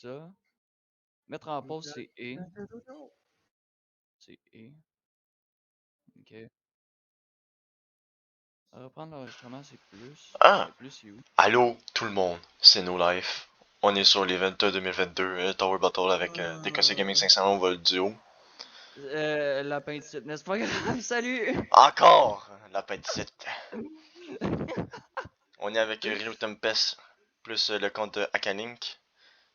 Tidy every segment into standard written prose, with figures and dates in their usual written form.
ça. Mettre en pause, c'est E. C'est E. Ok. Reprendre l'enregistrement, c'est plus. Ah! Le plus, c'est où? Allô, tout le monde, c'est No Life. On est sur l'event 2022 Tower Battle avec DKC Gaming 500 Vol Duo. Lapin de site, n'est-ce pas grave? Salut! Encore! La petite. On est avec Rio Tempest, plus le compte Akalink.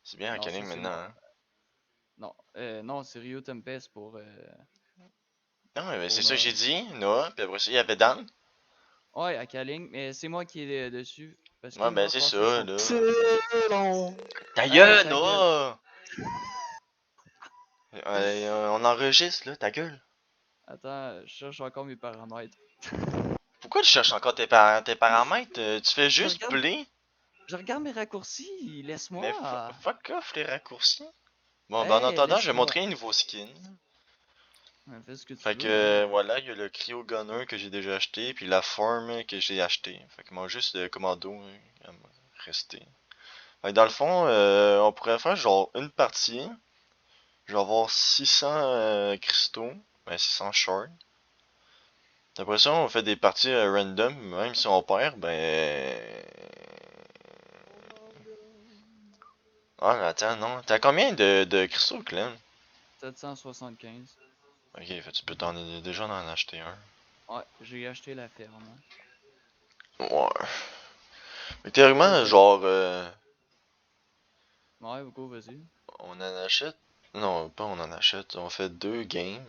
C'est bien Non, ça Akalink c'est maintenant, moi. hein? Non, non, c'est Rio Tempest Non, mais c'est pour ça que Noah. j'ai dit, Noah, puis après ça, il y avait Dan. Ouais, à Kaling, mais c'est moi qui est dessus. Parce Ouais, qu'il ben m'a c'est passé ça, son. là. C'est long. Ta Hey, gueule, ta gueule! Noah! On enregistre, là, ta gueule. Attends, je cherche encore mes paramètres. Pourquoi tu cherches encore tes paramètres? Tu fais Je juste regarde, play, je regarde mes raccourcis, mais laisse-moi! fuck off les raccourcis. Bon, ben en Hey, attendant, je vais laisse-moi! montrer un nouveau skin. Fais ce que tu Fait que veux, hein. voilà, il y a le Cryo Gunner que j'ai déjà acheté, puis la Form que j'ai acheté. Fait que moi juste le commando rester. Fait que dans le fond, on pourrait faire genre une partie. Je vais avoir 600 cristaux, ben 600 shards. Après ça, on fait des parties random, même si on perd, ben. Ah, mais attends, non. T'as combien de cristaux, Clem? 775. Ok, fait tu peux déjà en acheter un. Ouais, j'ai acheté la ferme. Ouais. Mais Pas théoriquement, besoin. genre, Ouais, go, vas-y. on en achète. Non, pas on en achète. On fait deux games.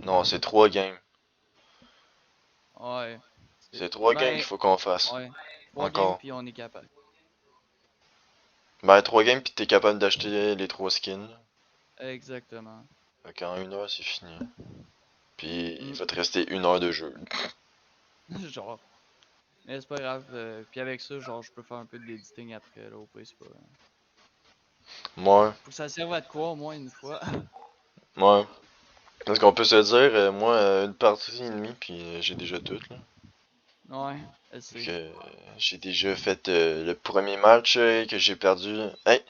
Non, c'est trois games. Ouais. C'est trois games qu'il Ben, faut qu'on fasse. ouais. 3 games, Encore. puis on est capable. Ben, trois games, pis t'es capable d'acheter les trois skins. Exactement. Fait qu'en une heure, c'est fini. Puis il Hmm. va te rester une heure de jeu. Genre. Mais c'est pas grave. Puis avec ça, genre, je peux faire un peu de l'editing après, là, au pire, c'est pas. Moi, Faut que ça serve à de quoi, au moins une fois. moi. Parce qu'on peut se dire, moi, une partie et demie, puis j'ai déjà tout, là. Ouais, Fait assez. que j'ai déjà fait le premier match que j'ai perdu. Hey,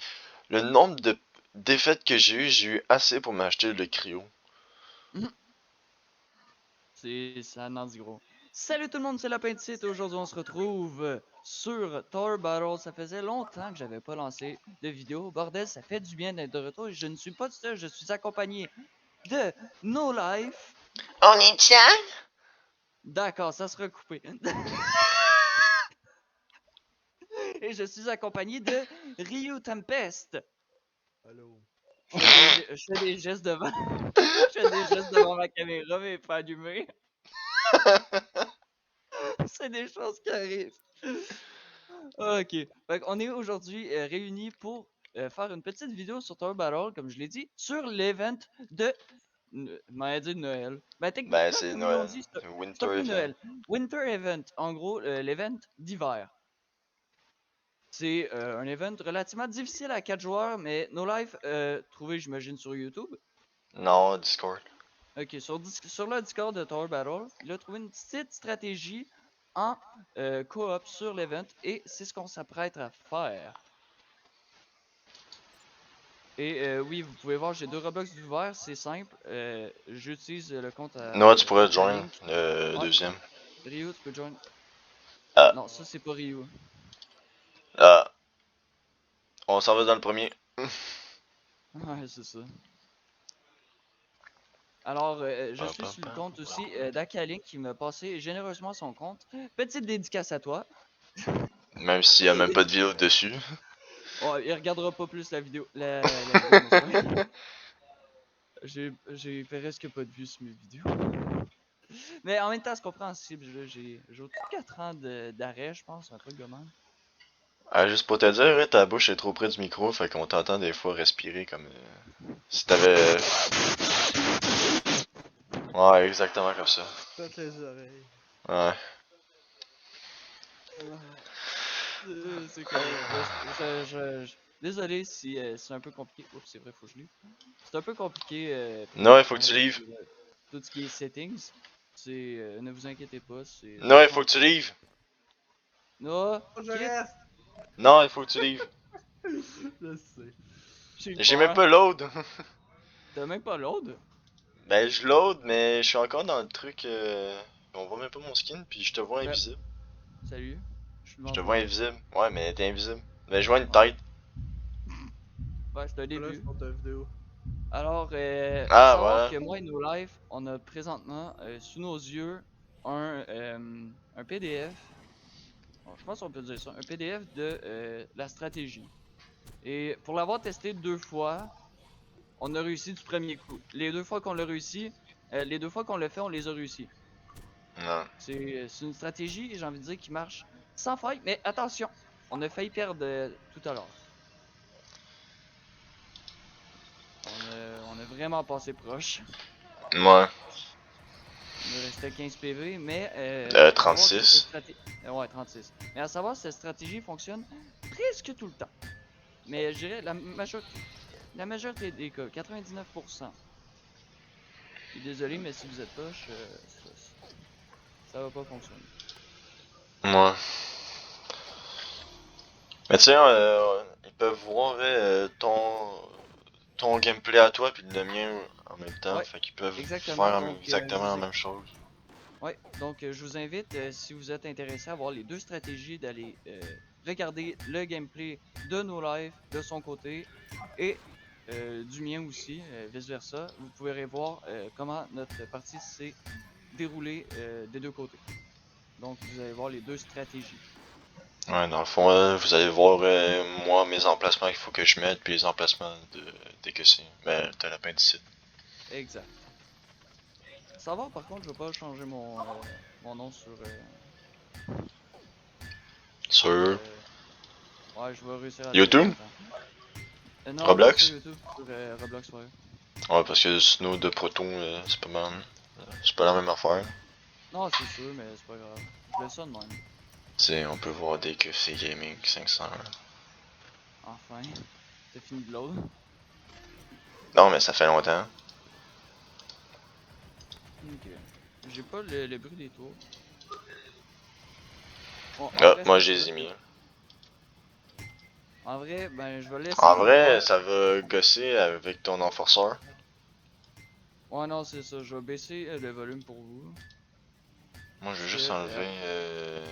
le nombre de défaites que j'ai eu assez pour m'acheter le cryo. Ça n'en dit gros. Salut tout le monde, c'est Lapin de Site. Aujourd'hui, on se retrouve sur Tower Battle. Ça faisait longtemps que j'avais pas lancé de vidéo. Bordel, ça fait du bien d'être de retour. Et je ne suis pas tout seul, je suis accompagné de No Life. On est tiens? D'accord, ça sera coupé. Et je suis accompagné de Ryu Tempest. Allô. Je fais des gestes devant. Je fais des gestes devant ma caméra, mais pas allumé. C'est des choses qui arrivent. Ok. Fait on est aujourd'hui réunis pour faire une petite vidéo sur Tower Battle, comme je l'ai dit, sur l'event de. Dit Noël. Ben, Ben, techniquement, c'est comme ils ont Noël. dit, c'est un Winter peu event. Noël. Winter Event, en gros, l'event d'hiver. C'est un event relativement difficile à 4 joueurs, mais No Life, trouvé, j'imagine, sur YouTube. Non, Discord. Ok, sur le Discord de Tower Battle, il a trouvé une petite stratégie en coop sur l'event et c'est ce qu'on s'apprête à faire. Et oui, vous pouvez voir, j'ai 2 Robux d'ouvert, c'est simple. J'utilise le compte Noah, tu pourrais à join Link. le Ouais, deuxième. Ryu, tu peux join. Ah, Non, ça c'est pas Ryu. ah, on s'en va dans le premier. Ouais, c'est ça. Alors, je Pa, suis pa, sur le pa. compte aussi d'Akalink qui m'a passé généreusement son compte. Petite dédicace à toi. Même s'il y a même pas de vidéo dessus. Oh, il regardera pas plus la vidéo, n'est-ce pas? J'ai presque pas de vues sur mes vidéos. Mais en même temps, c'est compréhensible. J'ai au-dessus de 4 ans d'arrêt, je pense, un truc de même. Ah, juste pour te dire, ouais, ta bouche est trop près du micro, fait qu'on t'entend des fois respirer comme si t'avais. Ouais, exactement comme ça. Faites les oreilles. Ouais. C'est correct. Désolé si c'est un peu compliqué. Oups, c'est vrai, faut que je lise. C'est un peu compliqué pour Non, il faut que comprendre tu livres. tout ce qui est settings. Ne vous inquiétez pas, Non, c'est il faut que tu tranquille. livres. Noah, Je quitte. reste. Non, il faut que tu livres. Je sais. J'ai même pas load. T'as même pas load? Ben, je load, mais je suis encore dans le truc. On voit même pas mon skin, puis je te vois Ben, invisible. salut. Je suis Je te devant vois toi. invisible. Ouais, mais t'es invisible. Ben, je vois une Ouais. tête. Ouais, je te l'ai Voilà, vu. je monte ta vidéo. Alors, à Ah, savoir voilà. que moi et No Life, on a présentement sous nos yeux un PDF. Bon, je pense qu'on peut dire ça. Un PDF de la stratégie. Et pour l'avoir testé 2 fois, on a réussi du premier coup. Les 2 fois qu'on l'a réussi, les 2 fois qu'on l'a fait, on les a réussi. Non. C'est une stratégie, j'ai envie de dire, qui marche sans faille. Mais attention, on a failli perdre tout à l'heure. On a vraiment passé proche. Ouais. Il nous restait 15 PV, mais à savoir que cette 36. stratégie. Ouais, 36. Mais à savoir, cette stratégie fonctionne presque tout le temps. Mais je dirais la majorité des cas, 99%. Je suis désolé, mais si vous êtes poche, ça va pas fonctionner. Ouais. Mais tu sais, ils peuvent voir ton gameplay à toi, puis le mien en même temps. Ouais, Fait qu'ils peuvent exactement. faire Donc, exactement la même chose. ouais, donc je vous invite, si vous êtes intéressé à voir les deux stratégies, d'aller regarder le gameplay de No Life de son côté et du mien aussi, vice versa. Vous pourrez voir comment notre partie s'est déroulée des deux côtés. Donc vous allez voir les deux stratégies. Ouais, dans le fond, vous allez voir, moi, mes emplacements qu'il faut que je mette, puis les emplacements dès que c'est. Ben, t'as l'appendicite. Exact. Savoir par contre, je vais pas changer mon nom sur. Sur Ouais, je vais réussir à le faire en YouTube? même temps. Non, pas sur Roblox? YouTube, sur Roblox, ouais. Ouais, parce que Snow de Proton, c'est pas mal. C'est pas la même affaire. Non, c'est sûr, mais c'est pas grave. Je laisse ça de même. Tu sais, on peut voir dès que c'est Gaming 500. Enfin, t'as fini de load. Non, mais ça fait longtemps. Ok. J'ai pas le bruit des tours. Bon, en Ah, vrai, c'est moi pas je grave. les ai mis. En vrai, ben, je vais En laisser vrai, faire. ça va gosser avec ton enforceur. Ouais, non, c'est ça. Je vais baisser le volume pour vous. Moi, je veux Parce juste que, enlever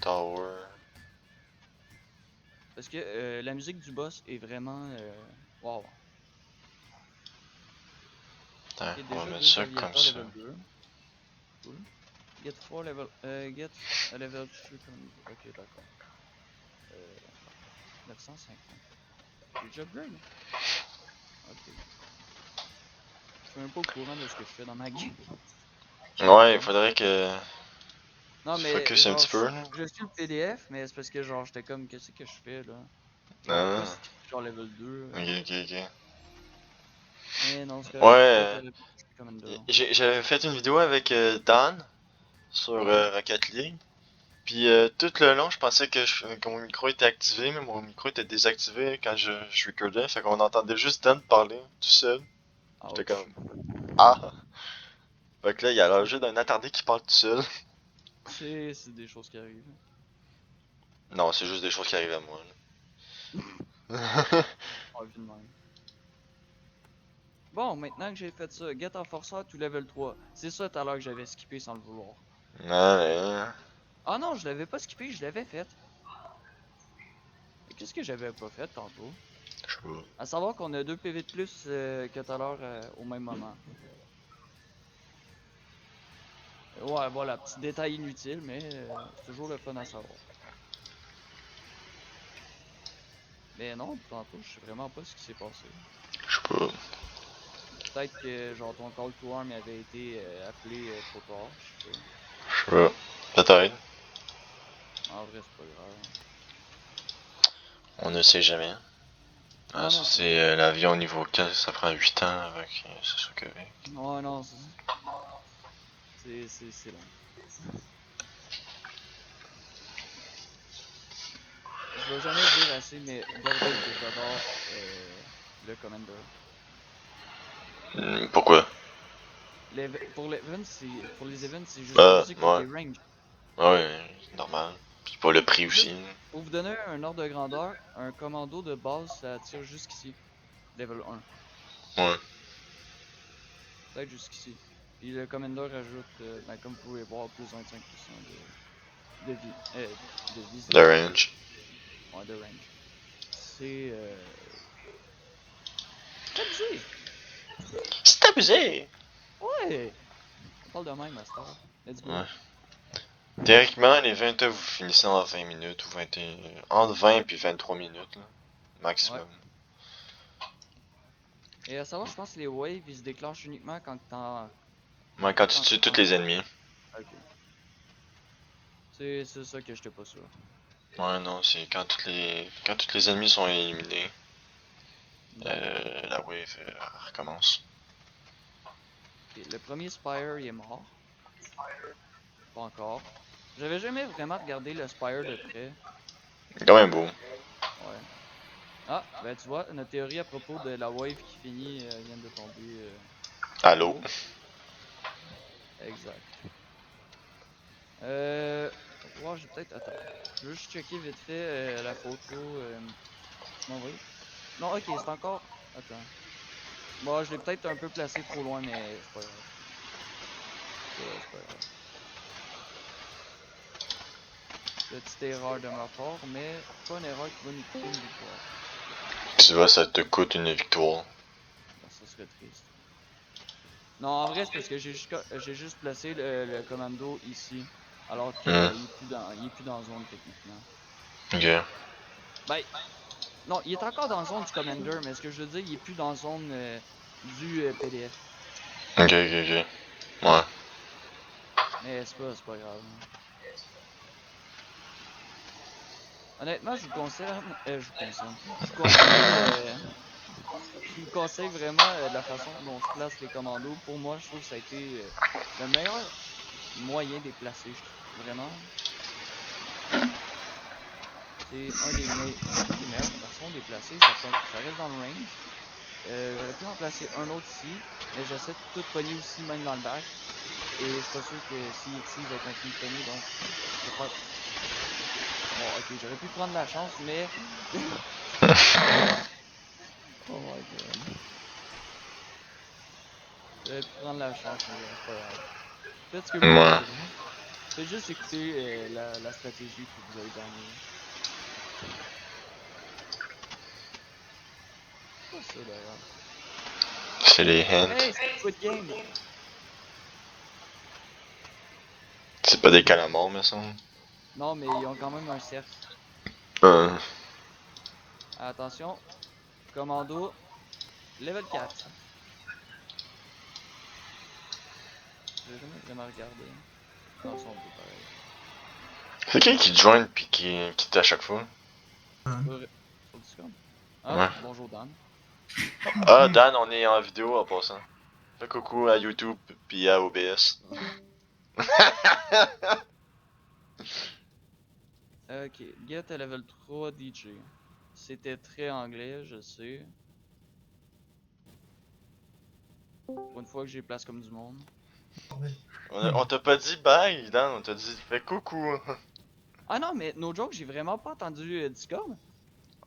Tower. la musique du boss est vraiment. Wow. Attends, Ok, on va déjà mettre deux ça comme aviateurs ça. level 2. Cool. Get 4 level. Get a level 3 comme. Ok, d'accord. 950. J'ai déjà upgrade? Ok. Je suis même pas au courant de ce que je fais dans ma game. Ouais, il Bon. faudrait que Non, tu mais focus un genre, petit peu, là. je suis le PDF, mais c'est parce que genre, j'étais comme, qu'est-ce que je fais là? Genre, pas Ah, skip, genre level 2. ok, ok, ok. Mais non, c'est correct. Toi, Ouais, t'aurais pas acheté Commander. j'avais fait une vidéo avec Dan sur Ouais. Rocket League. Puis tout le long, je pensais que mon micro était activé, mais mon micro était désactivé quand je recordais. Fait qu'on entendait juste Dan parler tout seul. J'étais Ouch. comme ah! Fait que là, il y a l'air juste d'un attardé qui parle tout seul. C'est des choses qui arrivent. Non, c'est juste des choses qui arrivent à moi. Ouais, vu de même. Bon, maintenant que j'ai fait ça, Get Enforcer to level 3. C'est ça tout à l'heure que j'avais skippé sans le vouloir. Ouais, Ah non, je l'avais pas skippé, je l'avais fait. Et qu'est-ce que j'avais pas fait tantôt? je sais pas. À savoir qu'on a 2 PV de plus que tout à l'heure au même moment. Ouais, voilà, petit détail inutile, mais c'est toujours le fun à savoir. Mais non, tantôt, je sais vraiment pas ce qui s'est passé. Je sais pas. Peut-être que genre ton call to arm avait été appelé trop tard, je sais pas. Je sais pas. Peut-être. En vrai, c'est pas grave. On ne sait jamais. Ah, Non, ça non, c'est c'est ça. l'avion niveau 4, ça prend 8 ans avec c'est sûr que. Non, non, c'est long. Je vais jamais le dire assez, mais bordel que j'adore le Commander. Pourquoi? Pour les events, c'est juste mieux, Ah, c'est ouais. côté range. Ouais, normal. Puis pas le prix aussi. Juste pour vous donner un ordre de grandeur, un commando de base, ça tire jusqu'ici. level 1. Ouais. Peut-être jusqu'ici. Puis le Commander rajoute, ben, comme vous pouvez voir, plus 25% de vie. De vie, De range. ouais, de range. C'est. C'est abusé! C'est abusé! Ouais! On parle de même, Master. Let's go. Ouais. Théoriquement, les 20 heures, vous finissez en 20 minutes ou 21. Entre 20 et 23 minutes, là. Maximum. Et à savoir, je pense que les waves ils se déclenchent uniquement quand t'en. Ouais, quand tu tues tous les ennemis. Ok. C'est ça que j'étais pas sûr. Ouais, non, c'est quand tous les ennemis sont éliminés, la wave recommence. Ok, le premier Spire il est mort. Pas encore. J'avais jamais vraiment regardé le Spire de près. Quand même beau. Ouais. Ah, ben tu vois, notre théorie à propos de la wave qui finit vient de tomber. Allô? Oh, exact. Ouais, j'ai peut-être. Attends. Je veux juste checker vite fait la photo. Tu m'as envoyé? Non, ok, c'est encore. Attends. Bon, je l'ai peut-être un peu placé trop loin, mais c'est pas grave. C'est pas grave. Petite erreur de ma part, mais pas une erreur qui va nous coûter une victoire. Tu vois, ça te coûte une victoire. Ben, ça serait triste. Non, en vrai, c'est parce que j'ai juste placé le commando ici. Alors qu'il Hmm. il est plus dans zone techniquement. Ok. Ben, non, il est encore dans zone du commander, mais ce que je veux dire, il est plus dans zone du PDF. Ok, ok, ok. Ouais. Mais c'est pas grave. Honnêtement, je vous conseille, je vous conseille, je vous conseille vraiment la façon dont se placent les commandos. Pour moi, je trouve que ça a été le meilleur moyen de les placer, je trouve. Vraiment. C'est une des meilleures façons de les placer. Ça reste dans le range. J'aurais pu en placer un autre ici, mais j'essaie de tout pogner aussi, même dans le back. Et je suis pas sûr que s'il est ici, il va continuer de pogner, donc je préfère. Bon, ok, j'aurais pu prendre la chance, mais. Oh my god. J'aurais pu prendre la chance, mais c'est pas grave. Faites ce que vous Ouais. voudrez. Faites juste écouter la stratégie, puis vous allez gagner. C'est quoi ça d'ailleurs? C'est les hints. Hey, c'est Squid Game! C'est pas des calamars, me semble. Non, mais ils ont quand même un cercle. Euh, Attention, commando, level 4. J'ai jamais vraiment regardé. Non, ils sont beaux pareil. c'est qui join pis qui quitte à chaque fois? Sur Discord. Ah, Ouais. bonjour Dan. Ah, Dan, on est en vidéo en passant. Fais coucou à YouTube pis à OBS. Ok, get à level 3 DJ. C'était très anglais, je sais. Pour une fois que j'ai place comme du monde. On t'a pas dit bye, Dan, on t'a dit fais coucou. Ah non, mais no joke, j'ai vraiment pas entendu Discord.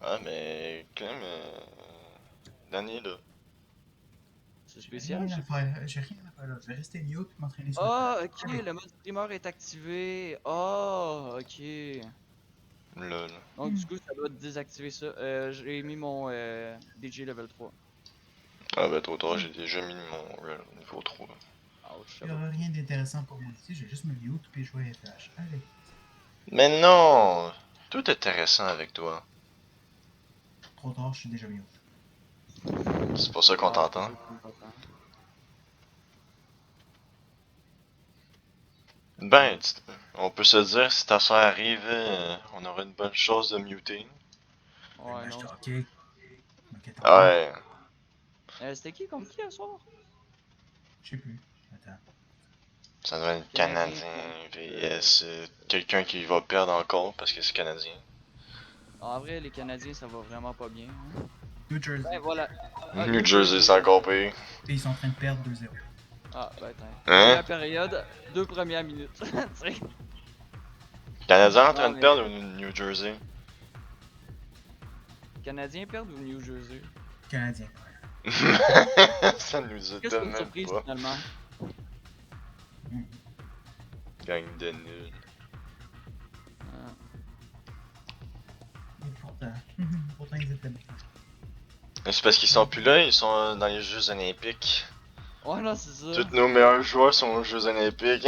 Ah, mais quand même, Dan est là. C'est J'ai spécial. rien à faire, j'ai rien à faire là. Je vais rester mute et m'entraîner sur le Ah, terrain. ok, Allez. le mode streamer est activé. Ah, ok. Lol. Donc, du coup, ça doit désactiver ça. J'ai mis mon DJ level 3. Ah, bah, trop tard, j'ai déjà mis mon niveau 3. Ouch, Il ça n'y va. aura rien d'intéressant pour moi ici, je vais juste me mute et jouer à FH. Allez. Mais non! Tout est intéressant avec toi. Trop tard, je suis déjà mute. C'est pour ça qu'on Ah, c'est t'entend. ça qu'on t'entend. Ben, on peut se dire, si ta soeur arrive, on aura une bonne chose de muter. Un Ouais, match non. de hockey. Ok, tant mieux. Ouais. C'était qui contre qui à soir? Je sais plus. Attends. Ça doit être Canadien. Canadien vs quelqu'un qui va perdre encore parce que c'est Canadien. En vrai, les Canadiens, ça va vraiment pas bien. Hein. New Jersey. Ben voilà. Ah, New Jersey, c'est encore pire. Et ils sont en train de perdre 2-0. Ah, ben attends. Hein? Première période, 2 premières minutes. Tu sais. Canadien en train Non, de mais perdre ou New Jersey? Canadiens perdent ou New Jersey? Canadien. Ça nous Qu'est-ce que étonne une même surprise pas. finalement? Gang de nuls. Et pourtant ils étaient bons. Mais c'est parce qu'ils sont plus là, ils sont dans les Jeux Olympiques. Ouais, non, c'est ça. Tous nos meilleurs joueurs sont aux Jeux Olympiques.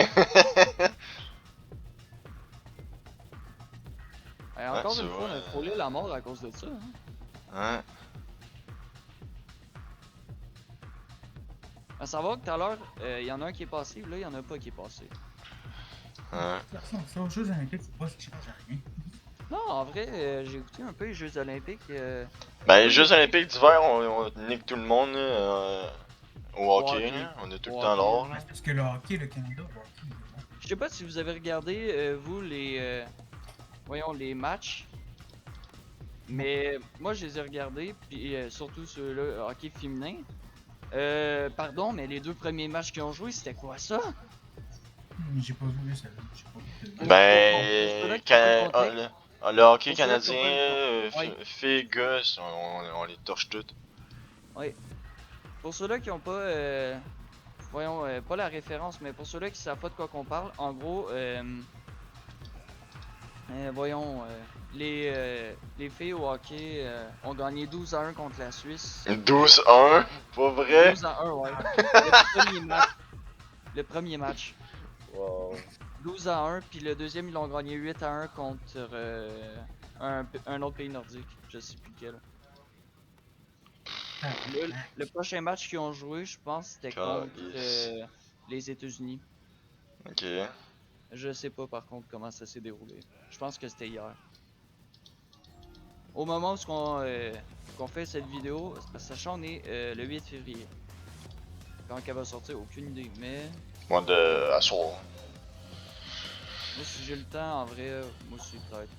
Et encore tu une vois, fois, on a frôlé la mort à cause de ça. Hein. Hein? À savoir que tout à l'heure, il y en a un qui est passé, là, il y en a pas qui est passé. Hein? De toute façon, ça, aux Jeux Olympiques, c'est pas ce qui change rien. Non, en vrai, j'ai écouté un peu les Jeux Olympiques. Ben, les Jeux Olympiques d'hiver, on nique tout le monde là, au hockey. hockey. Là. On est tout Au le temps hockey. l'or. Mais Là. c'est parce que le hockey, le Canada, le hockey, il est bon. Je sais pas si vous avez regardé, vous, les. Voyons, les matchs. Mais moi, je les ai regardés, puis surtout ceux-là, hockey féminin. Pardon, mais les deux premiers matchs qu'ils ont joué, c'était quoi ça? J'ai pas vu ça, j'ai pas vu de... Ben, le hockey Pour ceux-là qui canadien, ont pas le temps. filles, gars, on les torche toutes. Oui. Pour ceux-là qui ont pas, voyons, pas la référence, mais pour ceux-là qui savent pas de quoi qu'on parle, en gros, voyons, les filles au hockey ont gagné 12-1 contre la Suisse. 12-1, pas vrai? 12-1, ouais. Le premier match. Le premier match. Wow. 12-1, puis le deuxième, ils l'ont gagné 8-1 contre un autre pays nordique. Je sais plus lequel. Ah, Le prochain match qu'ils ont joué, je pense, c'était contre Calice. les États-Unis. Ok. Je sais pas par contre comment ça s'est déroulé. Je pense que c'était hier. Au moment où qu'on fait cette vidéo, sachant on est le 8 février. Quand elle va sortir, aucune idée. Mais Moi de à soir. moi si j'ai le temps, en vrai, moi aussi peut-être.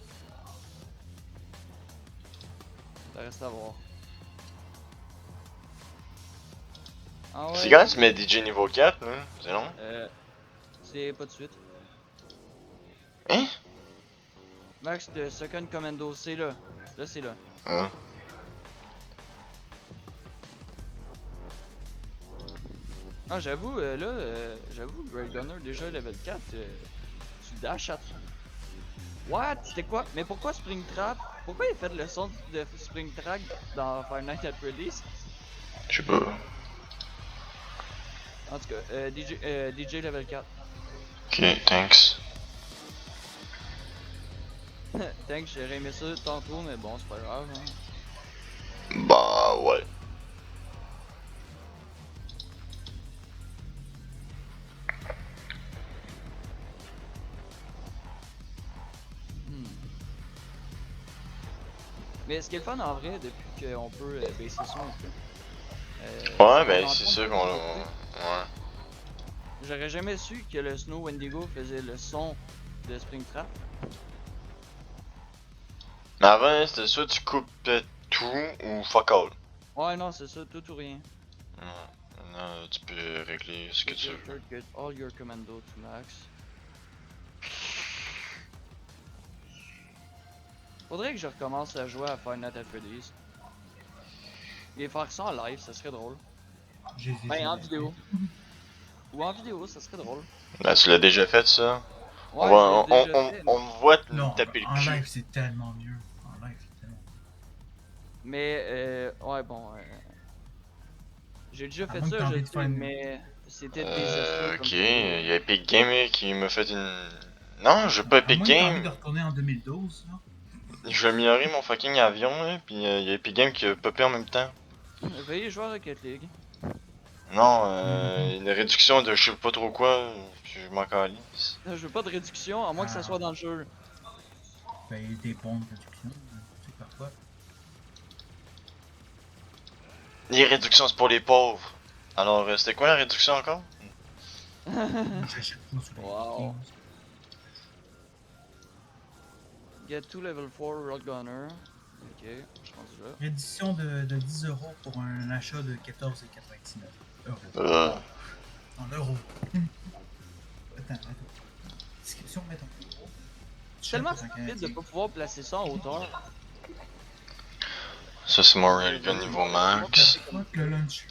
Ça reste à voir. Ah C'est ouais, quand tu mets DJ niveau 4, hein? C'est long? c'est pas de suite. Hein? Max de Second Commando, c'est là. Là, c'est là. Hein? Ah, j'avoue, j'avoue, Great Gunner, déjà level 4, tu dash à... What? C'était quoi? Mais pourquoi Springtrap? Pourquoi il fait le son de Springtrap dans Five Nights at Freddy's? Je sais pas. En tout cas, DJ level 4. Ok, thanks. Thanks, j'aurais aimé ça tantôt, mais bon, c'est pas grave. Hein. Bah ouais. Hmm. Mais ce qui est le fun en vrai, depuis qu'on peut baisser ça un peu. Ouais, c'est ben qu'on c'est entend sûr plus qu'on. de côté. Ouais. J'aurais jamais su que le Snow Wendigo faisait le son de Springtrap. Mais avant, c'était soit tu coupes tout ou fuck all. Ouais, non, c'est ça, tout ou rien. Ouais. Maintenant, tu peux régler ce que tu veux. Get all your commando to max. Faudrait que je recommence à jouer à Five Nights at Freddy's. Et faire ça en live, ça serait drôle. j'ai Ben, en vidéo. Ou en vidéo, ça serait drôle. Ben, tu l'as déjà fait ça? Ouais, on, je l'ai déjà fait, on me voit te Non, taper en le cul. live, c'est tellement mieux. En live, c'est tellement mieux. mais ouais, bon. J'ai déjà À fait moins que ça, t'aies je envie de sais, faire une- mais c'était désastreux. Ok, comme il vidéo. y a Epic Game qui me fait une. Non, je veux pas À Epic moins que t'aies envie de Game. retourner en 2012, là. Je vais améliorer mon fucking avion, là, pis il y a Epic Game qui a popé en même temps. Veuillez jouer à Rocket League. Non, une réduction de je sais pas trop quoi, je m'en calisse. Je veux pas de réduction, à moins que ça Ah. soit dans le jeu. Ben, des bons de réduction, c'est parfois. Les réductions, c'est pour les pauvres. Alors, c'était quoi la réduction encore? J'achète pas sur les Wow. Games. Get 2 level 4 Rock Gunner. Ok, je pense là. Réduction de 10 € pour un achat de 14,99 euros. En euros. Attends. Description, mettons. C'est tellement stupide de pas pouvoir placer ça en hauteur. Ça, Ça, c'est mon railgun niveau max. Fuck le launcher.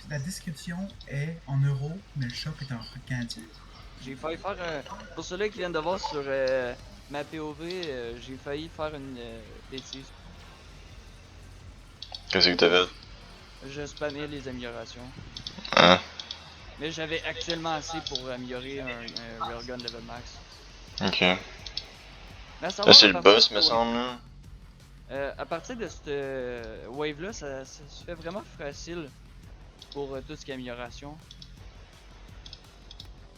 La description est en euros, mais le shop est en canadien. J'ai failli faire un. Pour ceux-là qui viennent de voir sur ma POV, j'ai failli faire une bêtise. Qu'est-ce que t'as fait? Je spammais les améliorations. Hein? Mais j'avais actuellement assez pour améliorer un railgun level max. Ok. Mais à Là, savoir, c'est à le partir boss, de me cette semble. Là. à partir de cette wave-là, ça se fait vraiment facile pour tout ce qui est amélioration.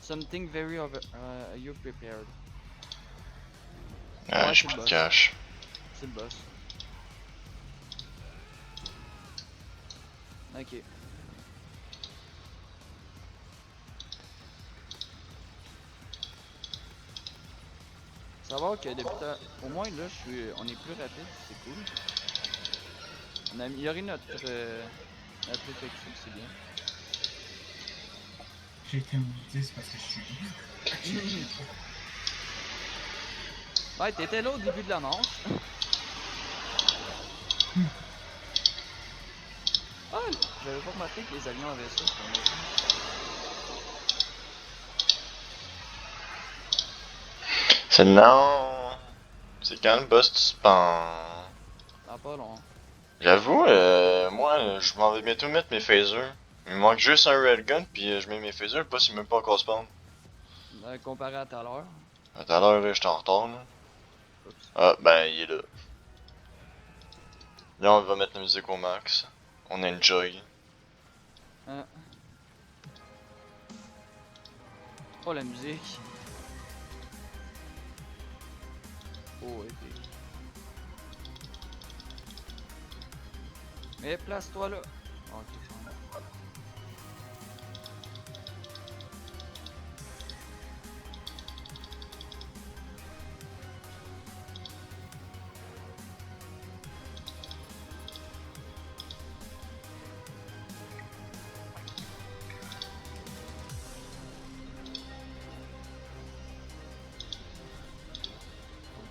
Something very over. You prepared. Ah, Ouais, j'ai c'est plus le de boss. cash. C'est le boss. Ok. Savoir que depuis au moins là, on est plus rapide, c'est cool. On a amélioré notre effectif, c'est bien. J'ai été maudit, c'est parce que je suis. Ouais, t'étais là au début de la manche. Ah, j'avais pas remarqué que les avions avaient ça sur le C'est non. C'est quand le boss tu spam. Ah, pas long. J'avoue, moi, je m'en vais bientôt mettre mes phasers. Il me manque juste un railgun, puis je mets mes phasers, le boss il est même pas encore spawn. Comparé à tout à l'heure. Tout à l'heure, j'étais en retard, là. Oups. Ah, ben, il est là. Là, on va mettre la musique au max. On enjoy. Hein. Oh, la musique. Oh, épique. Mais place-toi là. Ok, c'est bon.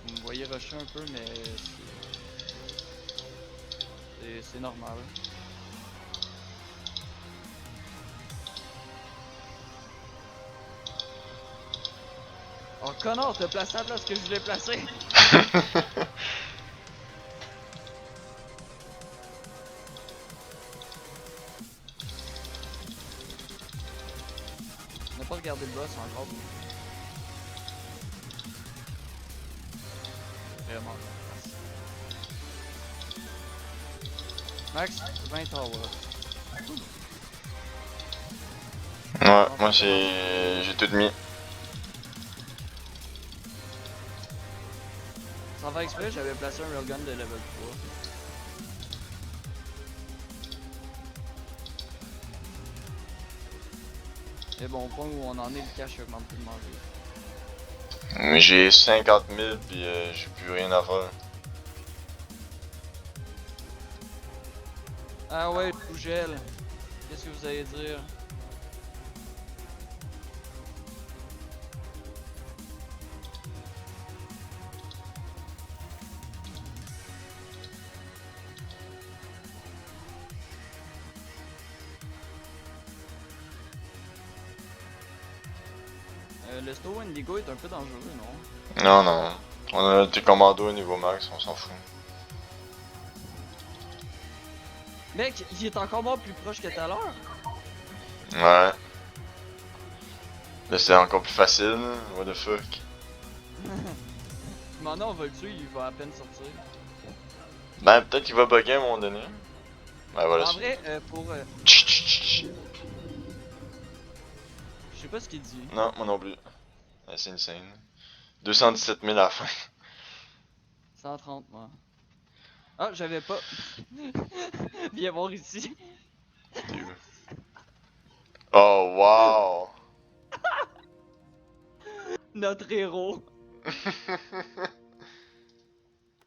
Vous me voyez rusher un peu, mais c'est normal. Oh connard, t'as placé à la place que je voulais placer! On n'a pas regardé le boss encore. Vraiment. Max, 20 hours. Ouais, moi j'ai tout mis. Sans faire exprès, j'avais placé un railgun de level 3. Et bon, au point où on en est, le cash augmente plus de manger. Mais j'ai 50 000 puis j'ai plus rien à faire. Ah ouais, tout gèle. Qu'est-ce que vous allez dire? Le Stow Indigo est un peu dangereux, non? Non, non. On a des commandos au niveau max, on s'en fout. Mec, il est encore mort plus proche que tout à l'heure. Ouais. Là c'est encore plus facile, what the fuck. Maintenant, on va le tuer, il va à peine sortir. Ben peut-être qu'il va bugger à un moment donné. Ben voilà. En vrai, pour. Chut, chut, chut, chut. Je sais pas ce qu'il dit. Non, moi non plus. C'est insane. 217 000 à la fin. 130, moi. Ah, j'avais pas. Viens voir ici. Oh wow! Notre héros.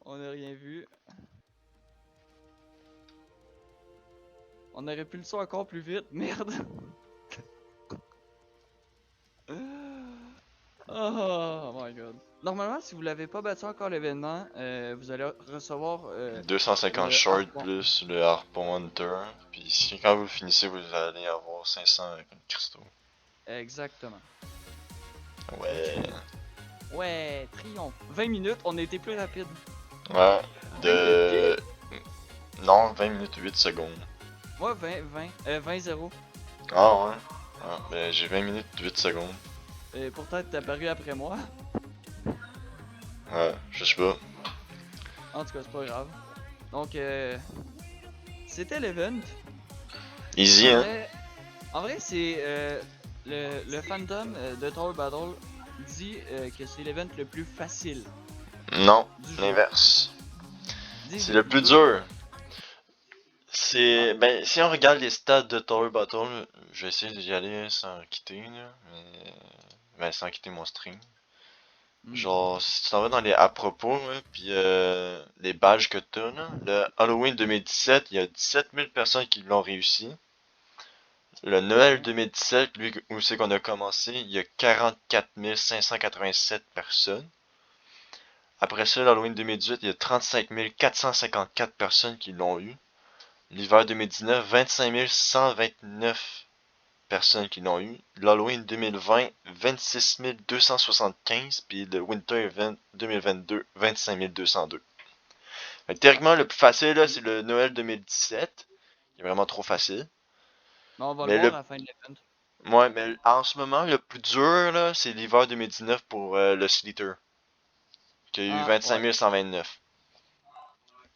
On n'a rien vu. On aurait pu le son encore plus vite, merde. Oh my god. Normalement, si vous l'avez pas battu encore l'événement, vous allez recevoir 250 le short harpon. plus le harpon hunter. Puis si quand vous le finissez, vous allez avoir 500 cristaux. Exactement. Ouais. Ouais, triomphe. 20 minutes, on a été plus rapide. Ouais. 20 minutes De. Non, 20 minutes 8 secondes. Moi, 20-0. Ah ouais. Ah, ben j'ai 20 minutes 8 secondes. Et pourtant, t'es apparu après moi. Ouais, je sais pas. En tout cas, c'est pas grave. Donc, c'était l'event. Easy, En hein? vrai, en vrai c'est le fandom de Tower Battle dit que c'est l'event le plus facile Non, du jeu. l'inverse. Dis C'est le plus dur. C'est. Ben, si on regarde les stats de Tower Battle, je vais essayer d'y aller sans quitter, là. Mais. Ben, sans quitter mon stream. Hmm. Genre, si tu t'en vas dans les à propos, là, pis les badges que t'as, là, le Halloween 2017, il y a 17 000 personnes qui l'ont réussi. Le Noël 2017, lui, où c'est qu'on a commencé, il y a 44 587 personnes. Après ça, l'Halloween 2018, il y a 35 454 personnes qui l'ont eu. L'hiver 2019, 25 129 personnes qui l'ont eu. L'Halloween 2020, 26 275. Puis le Winter Event 2022, 25 202. Fait que théoriquement, le plus facile, là, c'est le Noël 2017. Il est vraiment trop facile. Mais on va le Mais voir le à la fin de l'event. Ouais, mais en ce moment, le plus dur, là, c'est l'hiver 2019 pour le Sleater, qui a eu Ah, ouais. 25 129.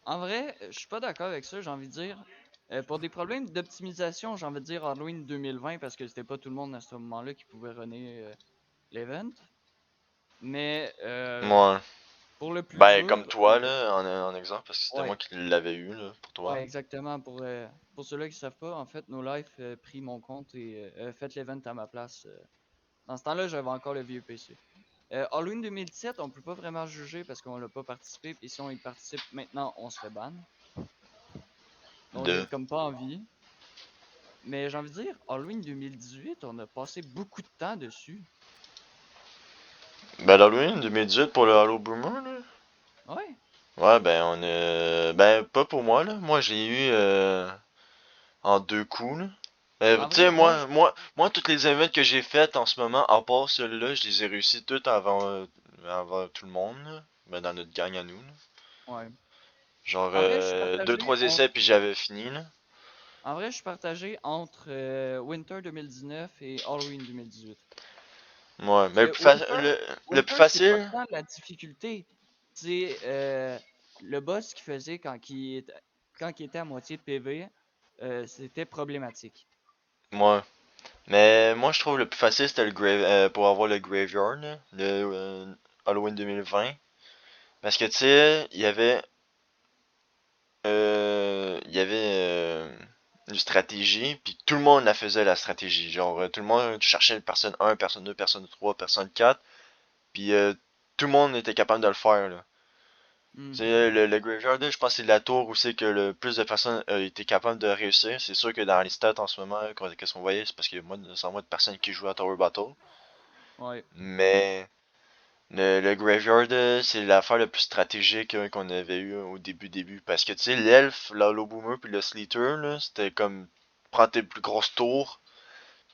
En vrai, je suis pas d'accord avec ça, j'ai envie de dire. Pour des problèmes d'optimisation, j'ai envie de dire Halloween 2020 parce que c'était pas tout le monde à ce moment-là qui pouvait runner l'event. Mais Ouais. pour le plus Ben, dur, comme toi, là, en exemple, parce que c'était moi ouais. qui l'avais eu, là, pour Ouais, toi. exactement. Pour ceux-là qui savent pas, en fait, No Life pris mon compte et fait l'event à ma place. Dans ce temps-là, j'avais encore le vieux PC. Halloween 2017, on peut pas vraiment juger parce qu'on l'a pas participé. Et si on y participe maintenant, on se fait ban. Donc j'ai De. comme pas envie. Mais j'ai envie de dire, Halloween 2018, on a passé beaucoup de temps dessus. Ben, l'Halloween 2018 pour le Halo Boomer, là. Ouais. Ouais, ben, on a. Ben, pas pour moi, là. Moi, j'ai eu en deux coups, là. En Tu vrai, sais, moi, toutes les events que j'ai faites en ce moment, à part celui-là, je les ai réussi toutes avant tout le monde, là. Ben, dans notre gang à nous, là. ouais. Genre, En vrai, je suis deux, partagé trois essais, entre. puis j'avais fini, là. En vrai, je suis partagé entre Winter 2019 et Halloween 2018. Ouais, Parce mais que le plus Winter, c'est pas facile, tant la difficulté. C'est le boss qui faisait quand il était à moitié de PV, c'était problématique. moi. Mais moi, je trouve le plus facile, c'était pour avoir le Graveyard, là, le Halloween 2020. Parce que, tu sais, il y avait une stratégie, puis tout le monde la faisait, la stratégie. Genre, tout le monde cherchait personne 1, personne 2, personne 3, personne 4, puis tout le monde était capable de le faire, là. Hmm. Tu sais, le Graveyard, je pense que c'est la tour où c'est que le plus de personnes étaient capables de réussir. C'est sûr que dans les stats en ce moment, qu'est-ce qu'on voyait, c'est parce qu'il y a moins de personnes qui jouent à Tower Battle. Ouais. Mais le Graveyard, c'est l'affaire la plus stratégique qu'on avait eu au début. Parce que tu sais, l'elfe, l'Hollow Boomer puis le Sleater, là, c'était comme prends tes plus grosses tours,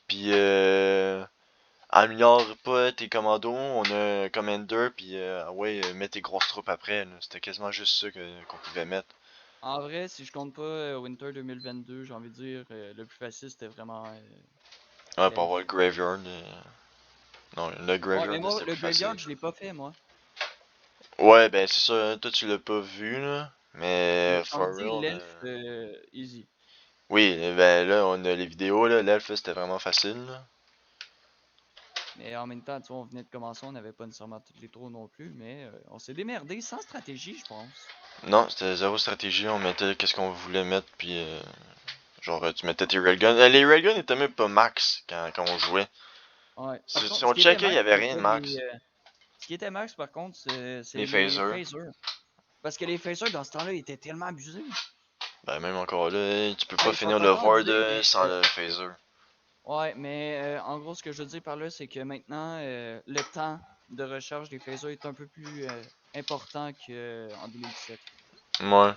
puis améliore pas tes commandos, on a un commander, puis ouais, mets tes grosses troupes après. Là. C'était quasiment juste ça qu'on pouvait mettre. En vrai, si je compte pas Winter 2022, j'ai envie de dire, le plus facile, c'était vraiment Ouais, pour avoir le l'elfe. Graveyard. Non, le Ouais, Graveyard, mais moi, c'était le plus facile. Graveyard, je l'ai pas fait, moi. Ouais, ben c'est ça, hein, toi tu l'as pas vu, là. Mais Mais j'ai envie for de dire, real. l'elfe, easy. Oui, ben là, on a les vidéos, là. L'elfe, c'était vraiment facile, là. Mais en même temps, tu vois, on venait de commencer, on n'avait pas nécessairement toutes les trous non plus, mais on s'est démerdé sans stratégie, je pense. Non, c'était zéro stratégie, on mettait qu'est-ce qu'on voulait mettre, puis genre, tu mettais tes railguns. Les railguns étaient même pas max quand on jouait. Ouais. Par Si contre, on ce qui était checkait, il y max, avait c'était rien de pas max. ce qui était max, par contre, c'est Les les phasers. phasers. Parce que les phasers, dans ce temps-là, ils étaient tellement abusés. Ben même encore là, tu peux pas Ben, ils finir sont le encore Void abusés, mais sans le phaser. ouais, mais en gros, ce que je veux dire par là, c'est que maintenant, le temps de recharge des phasers est un peu plus important qu'en 2017. Ouais.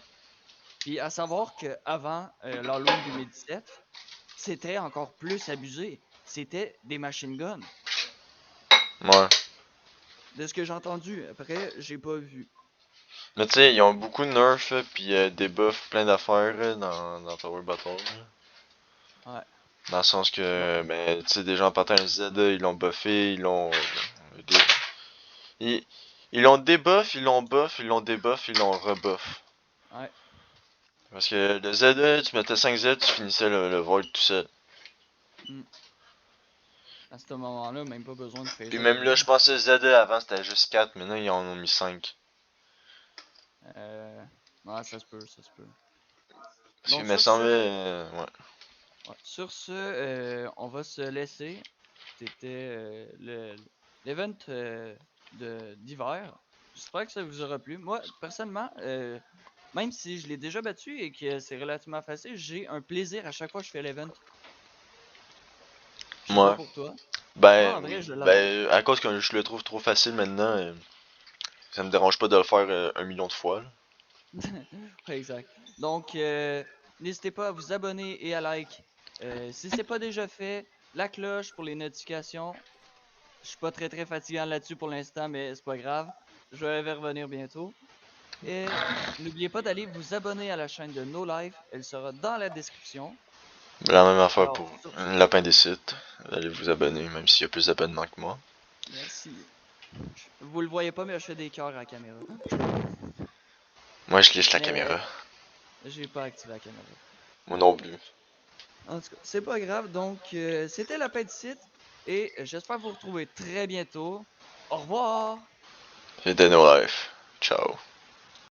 Puis à savoir qu'avant l'Halloween 2017, c'était encore plus abusé. C'était des machine guns. Ouais. De ce que j'ai entendu, après, j'ai pas vu. Mais tu sais, ils ont beaucoup de nerfs, pis des buffs, plein d'affaires dans Tower Battle. Là. Ouais. Dans le sens que, ben, tu sais, déjà en partant un Z, ils l'ont buffé, ils l'ont. Ils ils l'ont débuff, ils l'ont buff, ils l'ont débuff, ils l'ont rebuff. Ouais. Parce que le Z, tu mettais 5 Z, tu finissais le Void tout seul. À ce moment-là, même pas besoin de phaser. Puis même là, je pensais Z avant c'était juste 4, maintenant ils en ont mis 5. Ouais, ça se peut, ça se peut. Parce Donc, qu'il me sur ce, semblait. Ouais. ouais, sur ce, on va se laisser. C'était l'event d'hiver. J'espère que ça vous aura plu. Moi, personnellement, même si je l'ai déjà battu et que c'est relativement facile, j'ai un plaisir à chaque fois que je fais l'event. Je sais pas Ouais. pour toi. Moi, Ben en vrai, oui. je l'adore. Ben, à cause que je le trouve trop facile maintenant, ça me dérange pas de le faire 1 million de fois. Là. Ouais, exact. Donc, n'hésitez pas à vous abonner et à like. Si c'est pas déjà fait, la cloche pour les notifications. Je suis pas très fatigant là-dessus pour l'instant, mais c'est pas grave. Je vais revenir bientôt. Et n'oubliez pas d'aller vous abonner à la chaîne de No Life. Elle sera dans la description. La même affaire Alors, pour sur ce, un lapin des sites. Allez vous abonner, même s'il y a plus d'abonnements que moi. merci. Vous le voyez pas, mais je fais des cœurs à la caméra. Moi, je liche la Mais caméra. j'ai pas activé la caméra. Moi non plus. En tout cas, c'est pas grave. Donc, c'était la de site. Et j'espère vous retrouver très bientôt. Au revoir! C'était No Life. Ciao.